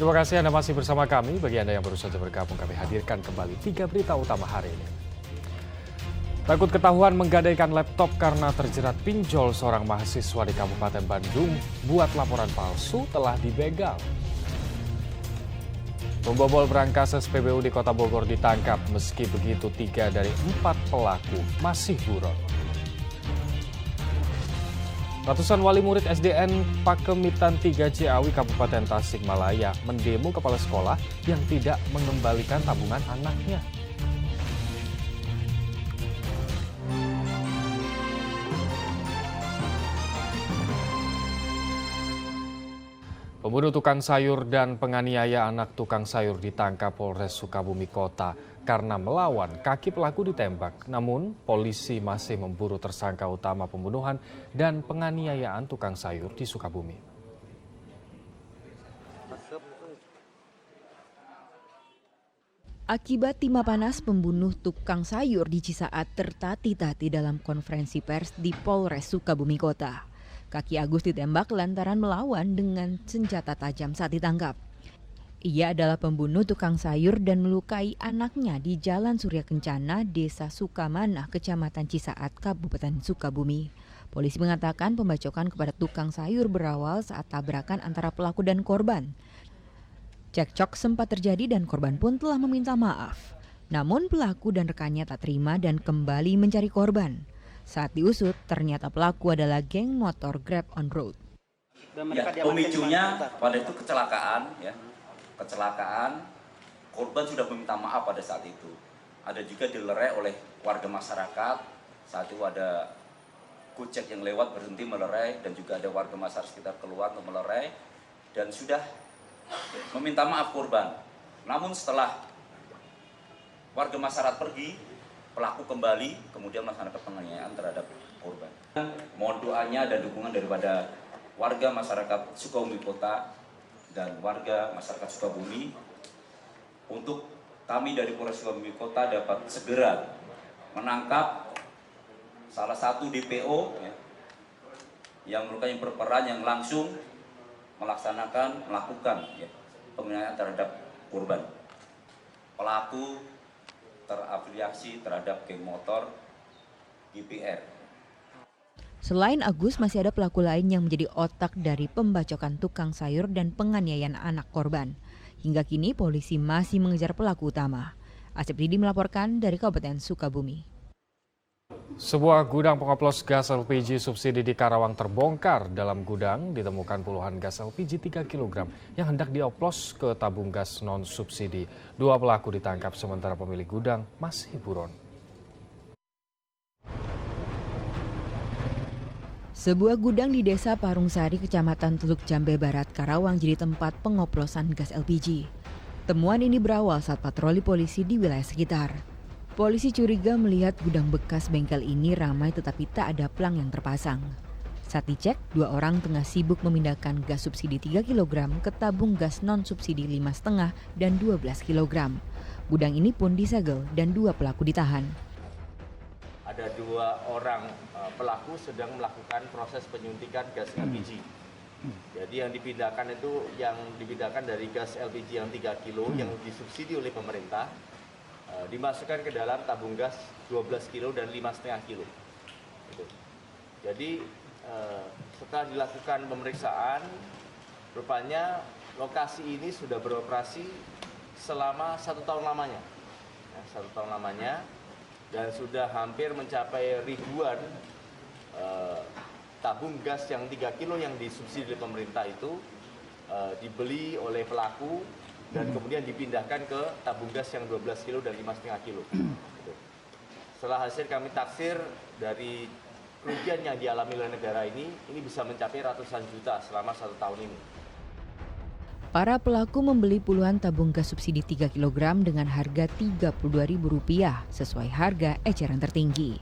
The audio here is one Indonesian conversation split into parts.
Terima kasih Anda masih bersama kami. Bagi Anda yang baru saja bergabung, kami hadirkan kembali 3 berita utama hari ini. Takut ketahuan menggadaikan laptop karena terjerat pinjol seorang mahasiswa di Kabupaten Bandung buat laporan palsu telah dibegal. Pembobol berangkas SPBU di Kota Bogor ditangkap. Meski begitu, 3 dari 4 pelaku masih buron. Ratusan wali murid SDN Pakemitan 3 Ciawi Kabupaten Tasikmalaya mendemo kepala sekolah yang tidak mengembalikan tabungan anaknya. Pembunuh tukang sayur dan penganiaya anak tukang sayur ditangkap Polres Sukabumi Kota karena melawan. Kaki pelaku ditembak, namun polisi masih memburu tersangka utama pembunuhan dan penganiayaan tukang sayur di Sukabumi. Akibat timah panas, pembunuh tukang sayur di Cisaat tertati-tati dalam konferensi pers di Polres Sukabumi Kota. Kaki Agus ditembak lantaran melawan dengan senjata tajam saat ditangkap. Ia adalah pembunuh tukang sayur dan melukai anaknya di Jalan Surya Kencana, Desa Sukamanah, Kecamatan Cisaat, Kabupaten Sukabumi. Polisi mengatakan pembacokan kepada tukang sayur berawal saat tabrakan antara pelaku dan korban. Cekcok sempat terjadi dan korban pun telah meminta maaf. Namun pelaku dan rekannya tak terima dan kembali mencari korban. Saat diusut, ternyata pelaku adalah geng motor Grab on Road. Ya, pemicunya pada itu kecelakaan, ya. Kecelakaan, korban sudah meminta maaf pada saat itu. Ada juga dilerai oleh warga masyarakat. Saat itu ada Gojek yang lewat berhenti melerai dan juga ada warga masyarakat sekitar keluar untuk melerai dan sudah meminta maaf korban. Namun setelah warga masyarakat pergi, pelaku kembali, kemudian melaksanakan penganiayaan terhadap korban. Mohon doanya dan dukungan daripada warga masyarakat Sukabumi Kota dan warga masyarakat Sukabumi untuk kami dari Polres Sukabumi Kota dapat segera menangkap salah satu DPO ya, yang merupakan yang berperan yang langsung melakukan ya, penganiayaan terhadap korban. Pelaku terafiliasi terhadap geng motor GPR. Selain Agus, masih ada pelaku lain yang menjadi otak dari pembacokan tukang sayur dan penganiayaan anak korban. Hingga kini polisi masih mengejar pelaku utama. Asep Didi melaporkan dari Kabupaten Sukabumi. Sebuah gudang pengoplos gas LPG subsidi di Karawang terbongkar. Dalam gudang ditemukan puluhan gas LPG 3 kg yang hendak dioplos ke tabung gas non-subsidi. 2 pelaku ditangkap sementara pemilik gudang masih buron. Sebuah gudang di Desa Parungsari, Kecamatan Teluk Jambe Barat, Karawang jadi tempat pengoplosan gas LPG. Temuan ini berawal saat patroli polisi di wilayah sekitar. Polisi curiga melihat gudang bekas bengkel ini ramai tetapi tak ada plang yang terpasang. Saat dicek, 2 orang tengah sibuk memindahkan gas subsidi 3 kg ke tabung gas non-subsidi 5,5 dan 12 kg. Gudang ini pun disegel dan 2 pelaku ditahan. Ada 2 orang pelaku sedang melakukan proses penyuntikan gas LPG. Jadi yang dipindahkan dari gas LPG yang 3 kilo yang disubsidi oleh pemerintah, dimasukkan ke dalam tabung gas 12 kilo dan 5,5 kilo. Jadi setelah dilakukan pemeriksaan, rupanya lokasi ini sudah beroperasi selama 1 tahun lamanya. 1 tahun lamanya dan sudah hampir mencapai ribuan tabung gas yang 3 kilo yang disubsidi oleh pemerintah itu dibeli oleh pelaku dan kemudian dipindahkan ke tabung gas yang 12 kilo dan 5,5 kilo. Setelah hasil kami taksir dari kerugian yang dialami oleh negara ini bisa mencapai ratusan juta selama 1 tahun ini. Para pelaku membeli puluhan tabung gas subsidi 3 kg dengan harga Rp32.000 sesuai harga eceran tertinggi.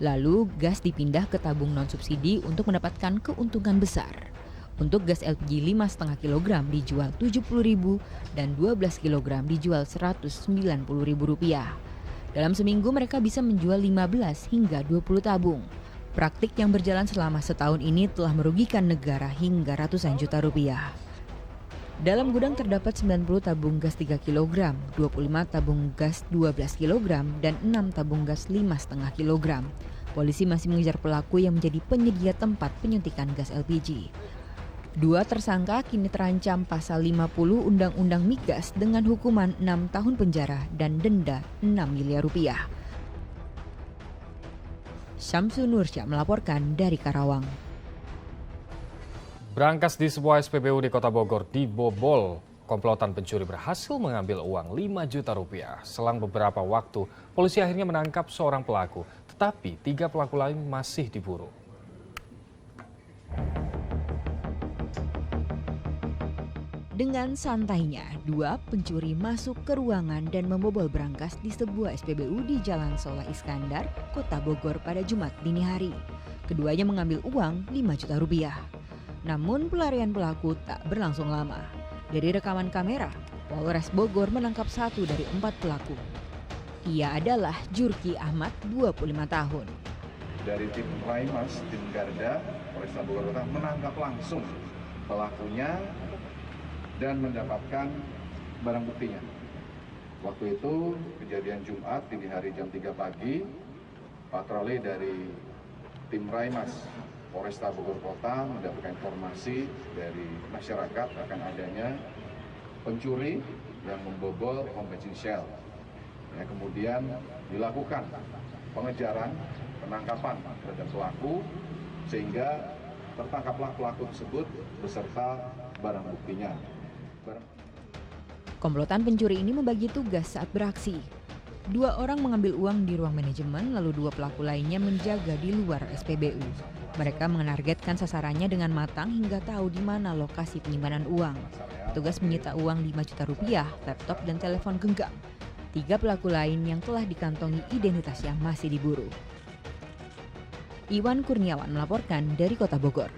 Lalu gas dipindah ke tabung non-subsidi untuk mendapatkan keuntungan besar. Untuk gas LPG 5,5 kg dijual Rp70.000 dan 12 kg dijual Rp190.000. Dalam seminggu mereka bisa menjual 15 hingga 20 tabung. Praktik yang berjalan selama setahun ini telah merugikan negara hingga ratusan juta rupiah. Dalam gudang terdapat 90 tabung gas 3 kg, 25 tabung gas 12 kg, dan 6 tabung gas 5,5 kg. Polisi masih mengejar pelaku yang menjadi penyedia tempat penyuntikan gas LPG. Dua tersangka kini terancam pasal 50 Undang-Undang Migas dengan hukuman 6 tahun penjara dan denda 6 miliar rupiah. Syamsu Nursyah melaporkan dari Karawang. Brankas di sebuah SPBU di Kota Bogor dibobol. Komplotan pencuri berhasil mengambil uang 5 juta rupiah. Selang beberapa waktu, polisi akhirnya menangkap seorang pelaku. Tetapi 3 pelaku lain masih diburu. Dengan santainya, 2 pencuri masuk ke ruangan dan membobol brankas di sebuah SPBU di Jalan Soleh Iskandar, Kota Bogor pada Jumat dini hari. Keduanya mengambil uang 5 juta rupiah. Namun pelarian pelaku tak berlangsung lama. Dari rekaman kamera, Polres Bogor menangkap 1 dari 4 pelaku. Ia adalah Jurki Ahmad, 25 tahun. Dari tim Raimas, tim Garda, Polresta Bogor Kota menangkap langsung pelakunya dan mendapatkan barang buktinya. Waktu itu kejadian Jumat dini hari jam 3 pagi, patroli dari tim Raimas Polresta Bogor Kota mendapatkan informasi dari masyarakat akan adanya pencuri yang membobol pom bensin Shell. Ya, kemudian dilakukan pengejaran, penangkapan terhadap pelaku sehingga tertangkaplah pelaku tersebut beserta barang buktinya. Komplotan pencuri ini membagi tugas saat beraksi. 2 orang mengambil uang di ruang manajemen, lalu 2 pelaku lainnya menjaga di luar SPBU. Mereka menargetkan sasarannya dengan matang hingga tahu di mana lokasi penyimpanan uang. Petugas menyita uang 5 juta rupiah, laptop, dan telepon genggam. 3 pelaku lain yang telah dikantongi identitasnya masih diburu. Iwan Kurniawan melaporkan dari Kota Bogor.